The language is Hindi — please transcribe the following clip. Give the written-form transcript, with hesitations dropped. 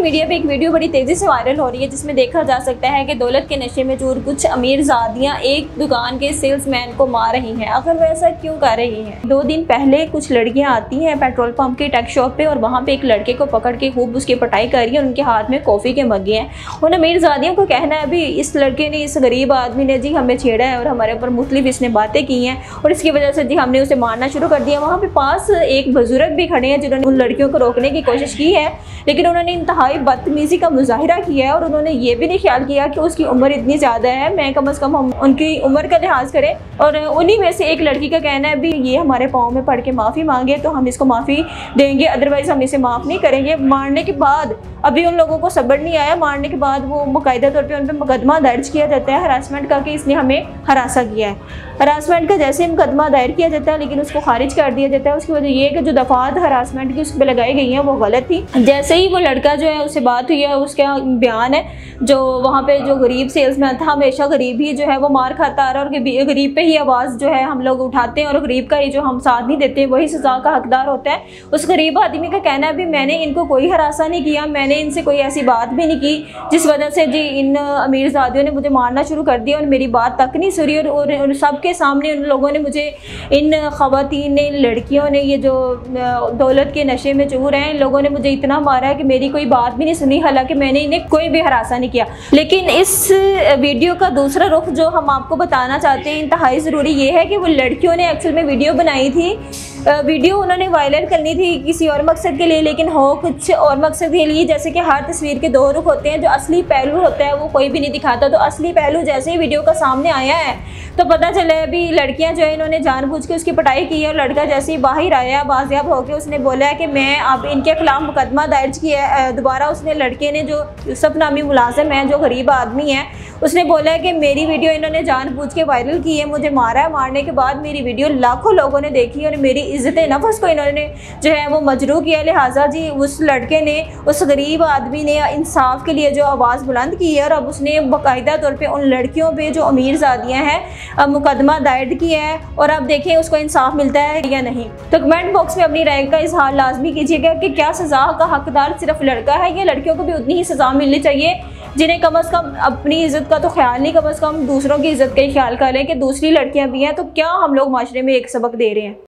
मीडिया पे एक वीडियो बड़ी तेजी से वायरल हो रही है जिसमें देखा जा सकता है कि दौलत के नशे में चूर कुछ अमीरजादियां एक दुकान के सेल्समैन को मार रही हैं। आखिर वो ऐसा क्यों कर रही हैं? 2 दिन पहले कुछ लड़कियां आती हैं पेट्रोल पंप के टैक्स शॉप पे और वहां पे एक लड़के को पकड़ के खूब उसकी पिटाई कर रही है। उनके हाथ में कॉफ़ी के मग्गे हैं। उन अमीरजादियों को कहना है अभी इस लड़के ने, इस गरीब आदमी ने जी हमें छेड़ा है और हमारे ऊपर मुख्तलिफ इसने बातें की हैं और इसकी वजह से जी हमने उसे मारना शुरू कर दिया। वहाँ पे पास एक बुजुर्ग भी खड़े हैं जिन्होंने उन लड़कियों को रोकने की कोशिश की है, लेकिन उन्होंने इंतहाई बदतमीजी का मुजाहिरा किया है और उन्होंने ये भी नहीं ख्याल किया कि उसकी उम्र इतनी ज़्यादा है, मैं कम से कम हम उनकी उम्र का लिहाज करें। और उन्हीं में से एक लड़की का कहना है भी ये हमारे पाँव में पड़ के माफ़ी मांगे तो हम इसको माफ़ी देंगे, अदरवाइज़ हम इसे माफ़ नहीं करेंगे। मारने के बाद अभी उन लोगों को सब्र नहीं आया, मारने के बाद वो मुकायदा तौर पे उन पर मुकदमा दर्ज किया जाता है हरासमेंट का कि इसने हमें हरासा किया है। हरासमेंट का जैसे मुकदमा दायर किया जाता है लेकिन उसको खारिज कर दिया जाता है। उसकी वजह ये है कि जो दफात हरासमेंट की उस पर लगाई गई हैं वो गलत थी। जैसे ही वो लड़का जो है उससे बात हुई है, उसका बयान है जो वहाँ पे जो गरीब सेल्समैन था, हमेशा गरीब ही जो है वो मार खाता आ रहा है और गरीब पे ही आवाज़ जो है हम लोग उठाते हैं और गरीब का ही जो हम साथ नहीं देते वही सज़ा का हकदार होता है। उस गरीब आदमी का कहना है भी मैंने इनको कोई हरासा नहीं किया, मैंने इनसे कोई ऐसी बात भी नहीं की जिस वजह से जी इन अमीरजादियों ने मुझे मारना शुरू कर दिया और मेरी बात तक नहीं सुनी। और सबके सामने उन लोगों ने मुझे, इन ख़वातीन ने, इन लड़कियों ने, ये जो दौलत के नशे में चूर हैं, इन लोगों ने मुझे इतना मारा है कि मेरी कोई बात भी नहीं सुनी, हालांकि मैंने इन्हें कोई भी हरासा नहीं किया। लेकिन इस वीडियो का दूसरा रुख जो हम आपको बताना चाहते हैं इंतहाई ज़रूरी ये है कि वो लड़कियों ने एक्चुअल में वीडियो बनाई थी। वीडियो उन्होंने वायरल करनी थी किसी और मकसद के लिए, लेकिन हो कुछ और मकसद के लिए। जैसे कि हर तस्वीर के 2 रुख होते हैं, जो असली पहलू होता है वो कोई भी नहीं दिखाता। तो असली पहलू जैसे ही वीडियो का सामने आया है तो पता चला है अभी लड़कियां जो है इन्होंने जानबूझ के उसकी पिटाई की है और लड़का जैसे ही बाहर आया बाजियाब होकर उसने बोला है कि मैं अब इनके खिलाफ मुकदमा दायर किया है। दोबारा उसने, लड़के ने, जो यूसुफ नामी मुलाजिम है जो गरीब आदमी है, उसने बोला है कि मेरी वीडियो इन्होंने जानबूझ के वायरल की है, मुझे मारा है, मारने के बाद मेरी वीडियो लाखों लोगों ने देखी और मेरी इज्जत नफ्स को इन्होंने जो है वो मजरू किया। लिहाजा जी उस लड़के ने, उस गरीब आदमी ने इंसाफ के लिए जो आवाज़ बुलंद की है और अब उसने बाकायदा तौर पे उन लड़कियों पे जो अमीरजादियां हैं अब मुकदमा दायर किया है और अब देखें उसको इंसाफ मिलता है या नहीं। तो कमेंट बॉक्स में अपनी राय का इजहार लाजमी कीजिएगा कि क्या सज़ा का हकदार सिर्फ लड़का है या लड़कियों को भी उतनी ही सज़ा मिलनी चाहिए, जिन्हें कम अज़ कम अपनी इज़्ज़त का तो ख्याल नहीं, कम अज़ कम दूसरों की इज़्ज़त का ही ख्याल करें कि दूसरी लड़कियां भी हैं। तो क्या हम लोग माशरे में एक सबक दे रहे हैं?